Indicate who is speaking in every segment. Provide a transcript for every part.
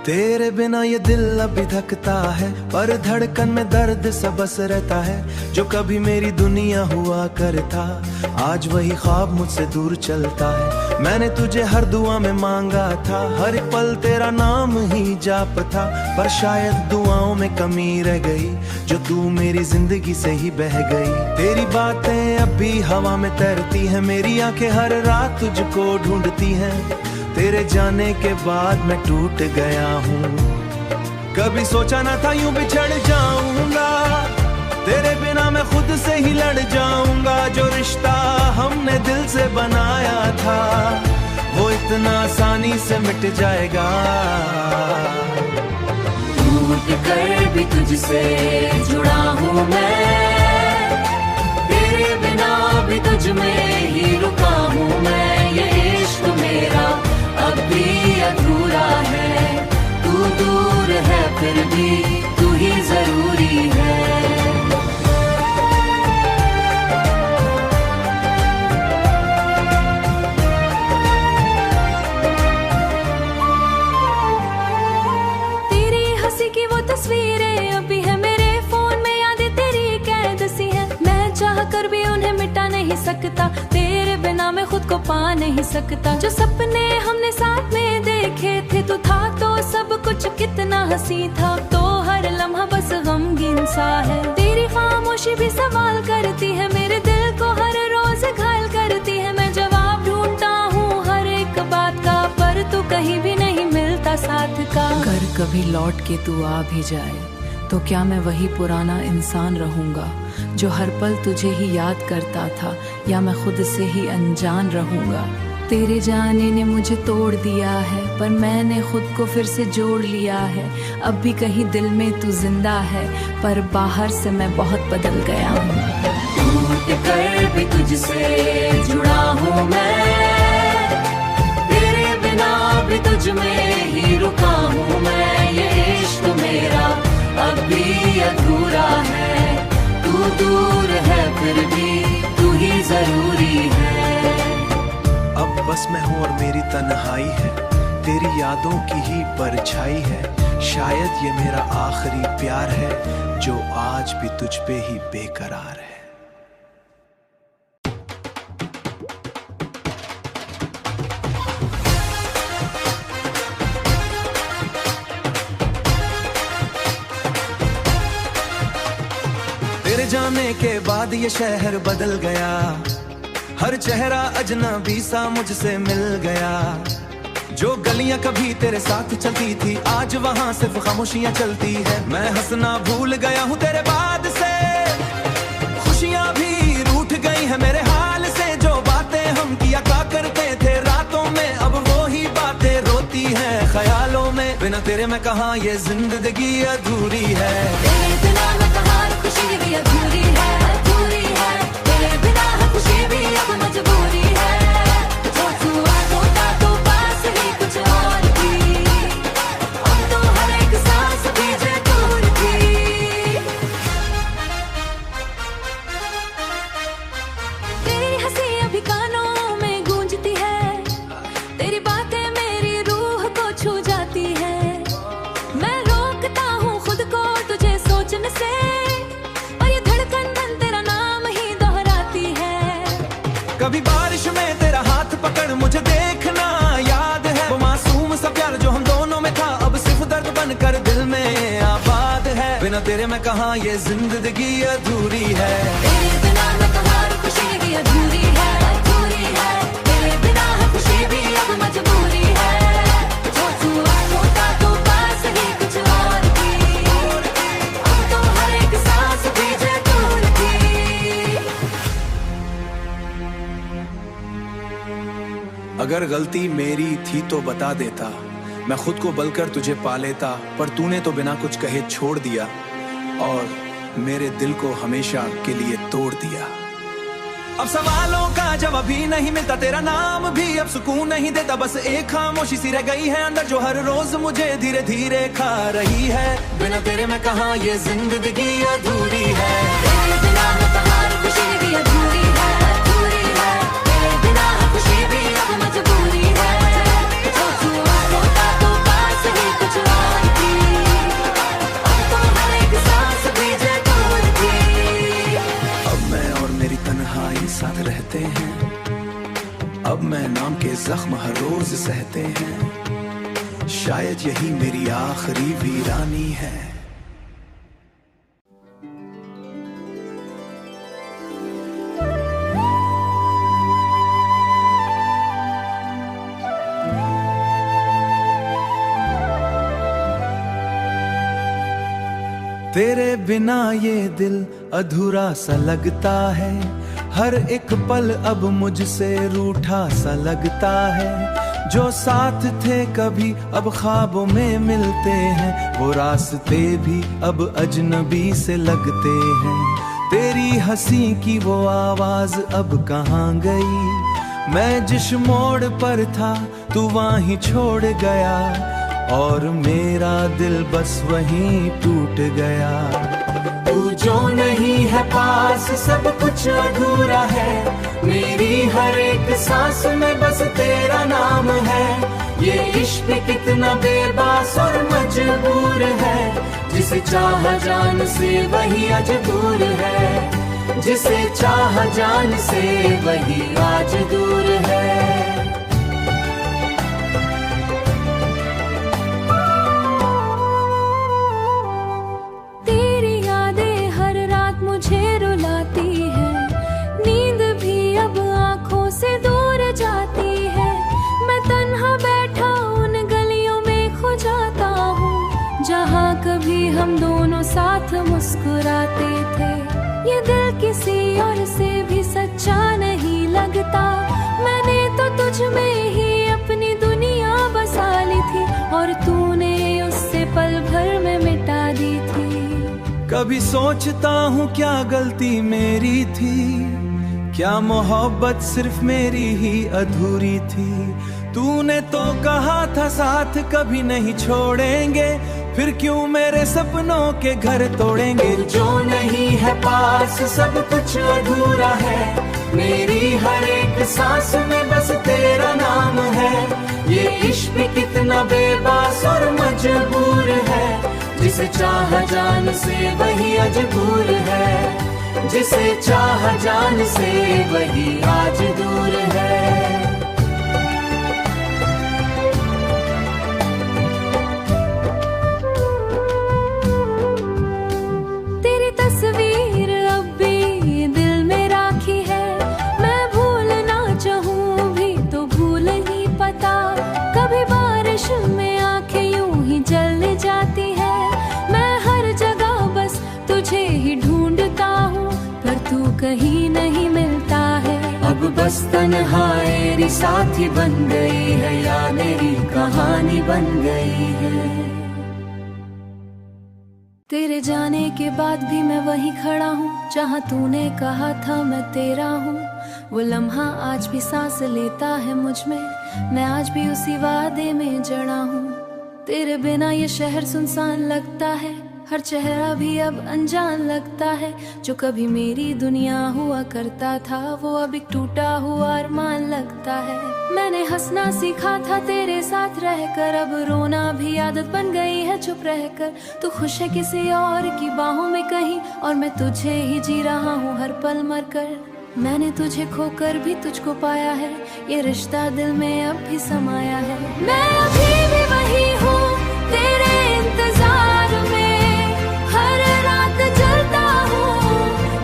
Speaker 1: तेरे बिना ये दिल अभी धकता है, पर धड़कन में दर्द सा बस रहता है। जो कभी मेरी दुनिया हुआ करता, आज वही ख्वाब मुझसे दूर चलता है। मैंने तुझे हर दुआ में मांगा था, हर एक पल तेरा नाम ही जाप था। पर शायद दुआओं में कमी रह गई, जो तू मेरी जिंदगी से ही बह गई। तेरी बातें अब भी हवा में तैरती है, मेरी आंखें हर रात तुझको ढूंढती हैं। तेरे जाने के बाद मैं टूट गया हूँ, कभी सोचा ना था यूं बिछड़ जाऊंगा। तेरे बिना मैं खुद से ही लड़ जाऊंगा। जो रिश्ता हमने दिल से बनाया था, वो इतना आसानी से मिट जाएगा।
Speaker 2: टूट कर भी तुझसे जुड़ा हूँ मैं, तेरे बिना भी तुझ में ही रुका हूँ मैं। ये इश्क मेरा अब भी अधूरा है, तू दूर है फिर भी तू ही जरूरी है।
Speaker 3: तेरी हंसी की वो तस्वीरें अभी है मेरे फोन में, यादें तेरी कैद सी है। मैं चाह कर भी उन्हें मिटा नहीं सकता, तेरे बिना मैं खुद को पा नहीं सकता। जो सपने हमने साथ में देखे थे, तू था तो सब कुछ कितना हंसी था। तो हर लम्हा बस गमगीन सा है, तेरी खामोशी भी सवाल करती है। मेरे दिल को हर रोज घायल करती है। मैं जवाब ढूंढता हूँ हर एक बात का, पर तू कहीं भी नहीं मिलता साथ का।
Speaker 4: अगर कभी लौट के तू आ भी जाए, तो क्या मैं वही पुराना इंसान रहूंगा, जो हर पल तुझे ही याद करता था, या मैं खुद से ही अनजान रहूंगा। तेरे जाने ने मुझे तोड़ दिया है, पर मैंने खुद को फिर से जोड़ लिया है। अब भी कहीं दिल में तू जिंदा है, पर बाहर से मैं बहुत बदल गया हूँ।
Speaker 2: टूट कर भी तुझसे जुड़ा हूँ मैं, तेरे बिना भी तुझ में ही रुका हूँ मैं। ये इश्क मेरा अब भी अधूरा है, तू दूर है फिर भी तू ही जरूरी है।
Speaker 1: अब बस मैं हूँ और मेरी तन्हाई है, तेरी यादों की ही परछाई है। शायद ये मेरा आखिरी प्यार है, जो आज भी तुझ पे ही बेकरार है। तेरे जाने के बाद ये शहर बदल गया, हर चेहरा अजनबी सा मुझसे मिल गया। जो गलियां कभी तेरे साथ चलती थी, आज वहां सिर्फ खामोशियां चलती है। मैं हंसना भूल गया हूँ तेरे बाद से, खुशियां भी रूठ गई है मेरे हाल से। जो बातें हम किया करते थे रातों में, अब वो ही बातें रोती हैं ख्यालों में। बिना तेरे मैं कहाँ, ये जिंदगी अधूरी है।
Speaker 3: तेरे बिना मैं कहाँ, खुशी भी अधूरी है, अधूरी है। तेरे बिना खुशी भी अब मजबूरी है। जो हुआ तो पास ही कुछ और थी, अब तो हर एक सांस भी दूर थी। तेरी हंसी अभी कानों में गूंजती है, तेरी बातें मेरी रूह को छू जाती है। मैं रोकता हूँ खुद को तुझे सोचने से,
Speaker 1: कभी बारिश में तेरा हाथ पकड़ मुझे देखना याद है। वो मासूम सा प्यार जो हम दोनों में था, अब सिर्फ दर्द बनकर दिल में आबाद है। बिना तेरे मैं कहाँ, ये जिंदगी अधूरी है।
Speaker 3: तेरे बिना मैं कहाँ, खुशी भी अधूरी है, अधूरी है। तेरे बिना खुशी भी अब मजबूरी है। जो हुआ तो पास ही कुछ और थी, अब तो हर एक सांस भी दूर थी।
Speaker 1: अगर गलती मेरी थी तो बता देता, मैं खुद को बलकर तुझे पा लेता। पर तूने तो बिना कुछ कहे छोड़ दिया, और मेरे दिल को हमेशा के लिए तोड़ दिया। अब सवालों का जवाब भी नहीं मिलता, तेरा नाम भी अब सुकून नहीं देता। बस एक खामोशी सी रह गई है अंदर, जो हर रोज मुझे धीरे धीरे खा रही है। बिना तेरे मैं कहाँ, ये जिंदगी अधूरी है।
Speaker 3: तेरे बिना मैं कहाँ, खुशी भी अधूरी है, अधूरी है। तेरे बिना खुशी भी अब मजबूरी है। जो हुआ तो पास ही कुछ और
Speaker 1: नाम के जख्म हर रोज सहते हैं, शायद यही मेरी आखिरी वीरानी है। तेरे बिना ये दिल अधूरा सा लगता है, हर एक पल अब मुझसे रूठा सा लगता है। जो साथ थे कभी अब ख्वाबों में मिलते हैं, वो रास्ते भी अब अजनबी से लगते हैं। तेरी हंसी की वो आवाज अब कहाँ गई, मैं जिस मोड़ पर था तू वहीं छोड़ गया, और मेरा दिल बस वहीं टूट गया।
Speaker 2: तू जो नहीं है पास सब कुछ अधूरा है, मेरी हर एक सांस में बस तेरा नाम है। ये इश्क कितना बेबास और मजबूर है, जिसे चाह जान से वही आज दूर है, जिसे चाह जान से वही आज दूर है।
Speaker 3: मुझे रुलाती है, नींद भी अब आंखों से दूर जाती है। मैं तन्हा बैठा उन गलियों में खो जाता हूँ, जहाँ कभी हम दोनों साथ मुस्कुराते थे। ये दिल किसी और से भी सच्चा नहीं लगता, मैंने तो तुझ में ही अपनी दुनिया बसा ली थी, और तूने उससे पल भर में मिटा दी थी।
Speaker 1: कभी सोचता हूँ क्या गलती मेरी थी, क्या मोहब्बत सिर्फ मेरी ही अधूरी थी। तूने तो कहा था साथ कभी नहीं छोड़ेंगे, फिर क्यों मेरे सपनों के घर तोड़ेंगे।
Speaker 2: जो नहीं है पास सब कुछ अधूरा है, मेरी हर एक सांस में बस तेरा नाम है। ये इश्क कितना बेबास और मजबूर है, जिसे चाह जान से वही अजबूर है, जिसे चाह जान से वही आज दूर है।
Speaker 3: तेरी तस्वीर अब भी दिल में राखी है, मैं भूलना चाहूँ भी तो भूल ही पता। कभी बारिश में आंखें यूं ही जल जाती है, तुझे ही ढूंढता हूँ पर तू कहीं नहीं मिलता है।
Speaker 2: अब बस तन्हाई साथी बन गई है, या मेरी कहानी बन गई है।
Speaker 3: तेरे जाने के बाद भी मैं वहीं खड़ा हूँ, जहाँ तूने कहा था मैं तेरा हूँ। वो लम्हा आज भी सांस लेता है मुझ में, मैं आज भी उसी वादे में जड़ा हूँ। तेरे बिना ये शहर सुनसान लगता है, हर चेहरा भी अब अनजान लगता है। जो कभी मेरी दुनिया हुआ करता था, वो अब एक टूटा हुआ अरमान लगता है। मैंने हंसना सीखा था तेरे साथ रहकर, अब रोना भी आदत बन गई है चुप रहकर। तू खुश है किसी और की बाहों में कहीं, और मैं तुझे ही जी रहा हूँ हर पल मर कर। मैंने तुझे खोकर भी तुझको पाया है, ये रिश्ता दिल में अब भी समाया है। मैं अभी भी वही हूँ तेरे इंतजार में, हर रात जलता हूँ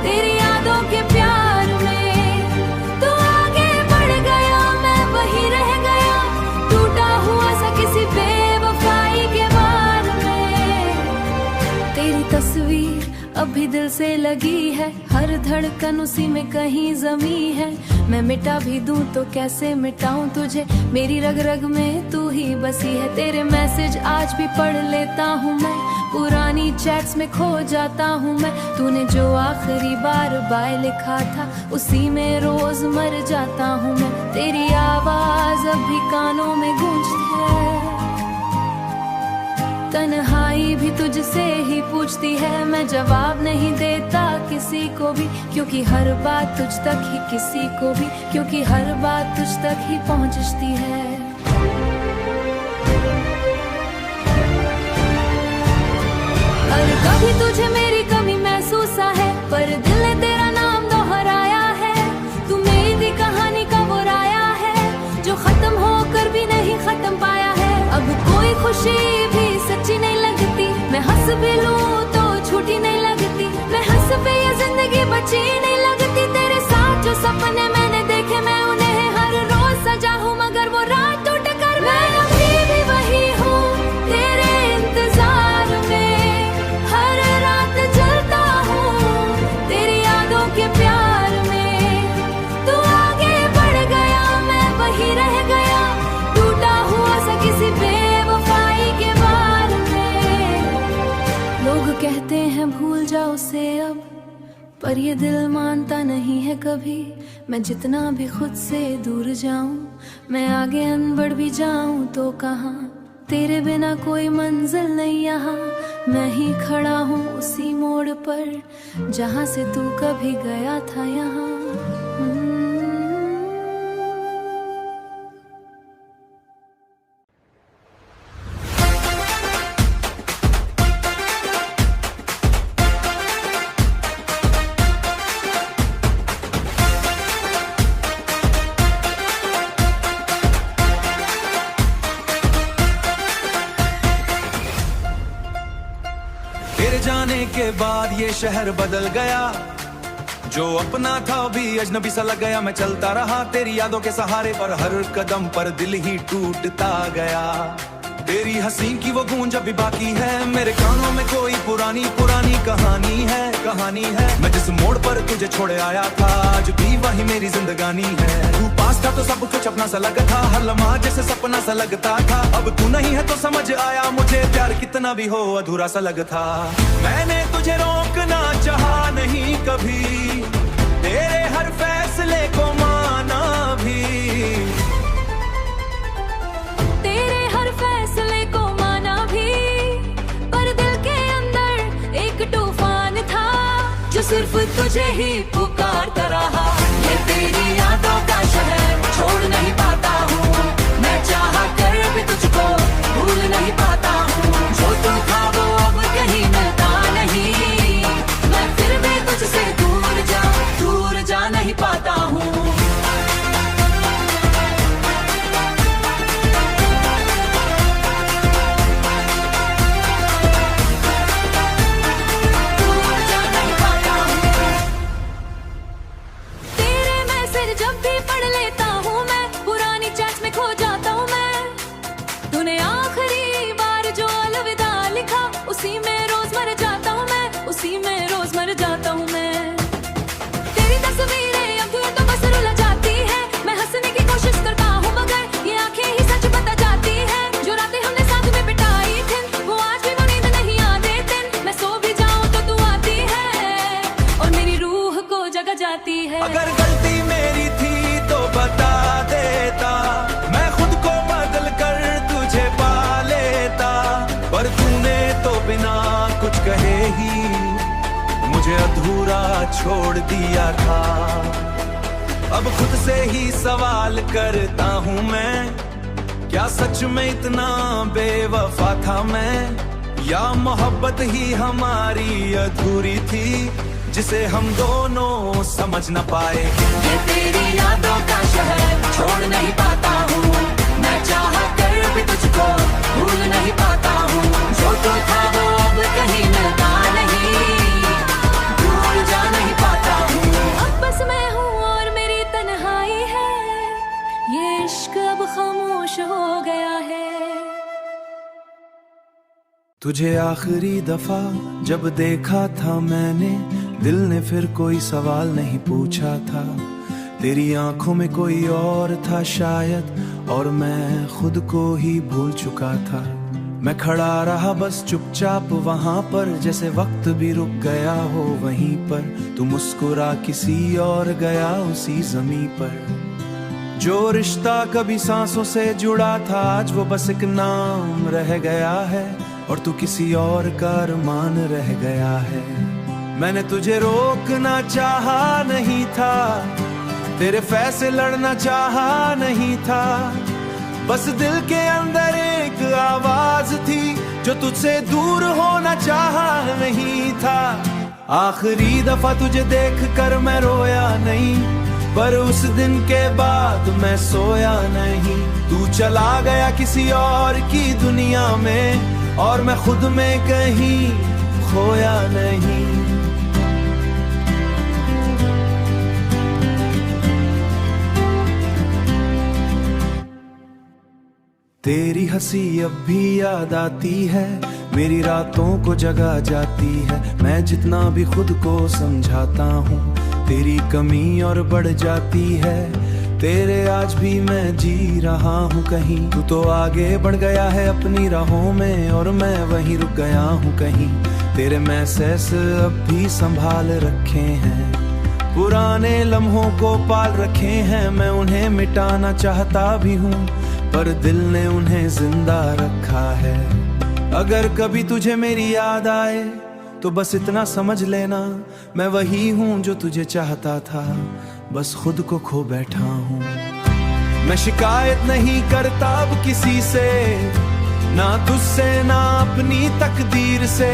Speaker 3: तेरी यादों के प्यार में। तू आगे बढ़ गया मैं वही रह गया, टूटा हुआ सा किसी बेवफाई के बार में। तेरी तस्वीर अब भी दिल से लगी है, हर धड़कन उसी में कहीं जमी है। मैं मिटा भी दूं तो कैसे मिटाऊं तुझे, मेरी रग रग में तू ही बसी है। तेरे मैसेज आज भी पढ़ लेता हूँ मैं, पुरानी चैट्स में खो जाता हूँ मैं। तूने जो आखिरी बार बाय लिखा था, उसी में रोज मर जाता हूँ मैं। तेरी आवाज अब भी कानों में गूंजती है, तन्हाई भी तुझसे ही पूछती है। मैं जवाब नहीं देता किसी को भी, क्योंकि हर बात तुझ तक ही किसी को भी, क्योंकि हर बात तुझ तक ही पहुंचती है। और कभी तुझे मेरी कमी महसूस है, पर दिल ने तेरा नाम दोहराया है। तू मेरी कहानी का वो राया है, जो कोई खुशी भी सच्ची नहीं लगती, मैं हंस भी लूं तो झूठी नहीं लगती, मैं हंस पे ये जिंदगी बची नहीं लगती। तेरे साथ जो सपने मैंने देखे मैं उन्हें हर रोज सजा हूँ, मगर वो रात टूट कर मैं अभी भी वही हूँ तेरे इंतजार में। हर रात जलता हूँ तेरी यादों के प्यार में। तू आगे बढ़ गया मैं वही रह गया, टूटा हुआ सा किसी बेवफाई के बार में। लोग कहते हैं भूल जाओ उसे अब, पर ये दिल मानता नहीं है कभी। मैं जितना भी खुद से दूर जाऊं, मैं आगे अनबढ़ भी जाऊं तो कहाँ, तेरे बिना कोई मंजिल नहीं यहाँ। मैं ही खड़ा हूँ उसी मोड़ पर जहाँ से तू कभी गया था यहाँ।
Speaker 1: तेरे जाने के बाद ये शहर बदल गया, जो अपना था भी अजनबी सा लग गया। मैं चलता रहा तेरी यादों के सहारे, पर हर कदम पर दिल ही टूटता गया। तेरी हंसी की वो गूंज अभी बाकी है, मेरे कानों में कोई पुरानी पुरानी कहानी है। मैं जिस मोड़ पर तुझे छोड़े आया था, आज भी वही मेरी जिंदगानी है। तू पास था तो सब कुछ अपना सा लगा था, हर लम्हा जैसे सपना सा लगता था। अब तू नहीं है तो समझ आया मुझे, प्यार कितना भी हो अधूरा सा लगता। मैंने तुझे रोकना चाहा नहीं कभी, तेरे हर फैसले को माना भी,
Speaker 3: तेरे हर फैसले को माना भी। पर दिल के अंदर एक तूफान था जो सिर्फ तुझे ही पुकारता रहा। ये तेरी यादों का शहर छोड़ नहीं पाता हूँ, मैं चाह कर भी तुझको भूल नहीं पाता हूँ। जो तू था वो अब कहीं मिलता नहीं, मैं फिर भी तुझसे दूर जा नहीं पाता हूँ। जब भी पढ़ लेता हूँ मैं, पुरानी चैट्स में खो जाता हूँ मैं। तूने आखिरी बार जो अलविदा लिखा, उसी में रोज मर जाता हूँ मैं, उसी में रोज मर जाता हूँ मैं। तेरी तस्वीरें अब तो बस रुला जाती है, मैं हंसने की कोशिश करता हूँ मगर ये आंखें ही सच बता जाती है। जो रातें हमने साथ में बिताई थी, वो आज भी वो नींद नहीं आने दिन। मैं सो भी जाऊँ तो तू आती है और मेरी रूह को जगा जाती है।
Speaker 1: अगर गलती मेरी थी तो बता देता, मैं खुद को बदल कर तुझे पा लेता। पर तूने तो बिना कुछ कहे ही मुझे अधूरा छोड़ दिया था। अब खुद से ही सवाल करता हूँ मैं, क्या सच में इतना बेवफा था मैं, या मोहब्बत ही हमारी अधूरी थी जिसे हम दोनों समझ न पाए।
Speaker 2: ये तेरी यादों का शहर छोड़ नहीं पाता हूँ, मैं चाह कर भी तुझको भूल नहीं पाता हूँ। जो तो था वो अब कहीं मिलता नहीं, भूल जा नहीं पाता हूँ।
Speaker 3: अब बस मैं हूँ और मेरी तन्हाई है, ये इश्क अब खामोश हो गया है।
Speaker 1: तुझे आखिरी दफा जब देखा था मैंने, दिल ने फिर कोई सवाल नहीं पूछा था। तेरी आंखों में कोई और था शायद, और मैं खुद को ही भूल चुका था। मैं खड़ा रहा बस चुपचाप वहां पर, जैसे वक्त भी रुक गया हो वहीं पर। तू मुस्कुरा किसी और गया उसी ज़मीं पर। जो रिश्ता कभी सांसों से जुड़ा था, आज वो बस एक नाम रह गया है, और तू किसी और का अरमान रह गया है। मैंने तुझे रोकना चाहा नहीं था, तेरे फैसले लड़ना चाहा नहीं था। बस दिल के अंदर एक आवाज थी जो तुझसे दूर होना चाहा नहीं था। आखिरी दफा तुझे देख कर मैं रोया नहीं, पर उस दिन के बाद मैं सोया नहीं। तू चला गया किसी और की दुनिया में और मैं खुद में कहीं खोया नहीं। तेरी हंसी अब भी याद आती है, मेरी रातों को जगा जाती है। मैं जितना भी खुद को समझाता हूँ तेरी कमी और बढ़ जाती है। तेरे आज भी मैं जी रहा हूँ कहीं, तू तो आगे बढ़ गया है अपनी राहों में और मैं वहीं रुक गया हूँ कहीं। तेरे मैसेज अब भी संभाल रखे हैं, पुराने लम्हों को पाल रखे हैं। मैं उन्हें मिटाना चाहता भी हूँ पर दिल ने उन्हें जिंदा रखा है। अगर कभी तुझे मेरी याद आए तो बस इतना समझ लेना, मैं वही हूँ जो तुझे चाहता था, बस खुद को खो बैठा हूँ। मैं शिकायत नहीं करता अब किसी से, ना तुझसे ना अपनी तकदीर से।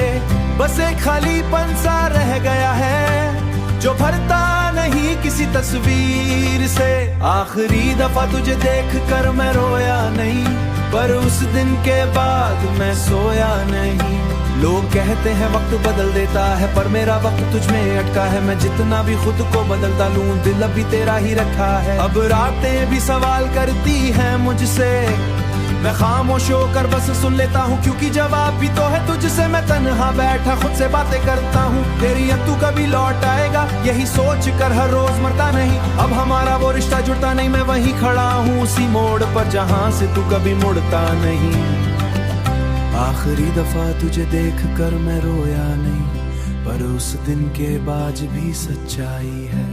Speaker 1: बस एक खालीपन सा रह गया है जो भरता नहीं किसी तस्वीर से। आखिरी दफा तुझे देख कर मैं रोया नहीं, पर उस दिन के बाद मैं सोया नहीं। लोग कहते हैं वक्त बदल देता है, पर मेरा वक्त तुझ में अटका है। मैं जितना भी खुद को बदलता लूं दिल अभी तेरा ही रखा है। अब रातें भी सवाल करती हैं मुझसे, मैं खामोश होकर बस सुन लेता हूँ, क्योंकि जवाब भी तो है तुझसे। मैं तन्हा बैठा खुद से बातें करता हूँ, तेरी तू कभी लौट आएगा यही सोच कर हर रोज मरता नहीं। अब हमारा वो रिश्ता जुड़ता नहीं, मैं वहीं खड़ा हूँ उसी मोड़ पर जहाँ से तू कभी मुड़ता नहीं। आखिरी दफा तुझे देख कर मैं रोया नहीं, पर उस दिन के बाद भी सच्चाई है।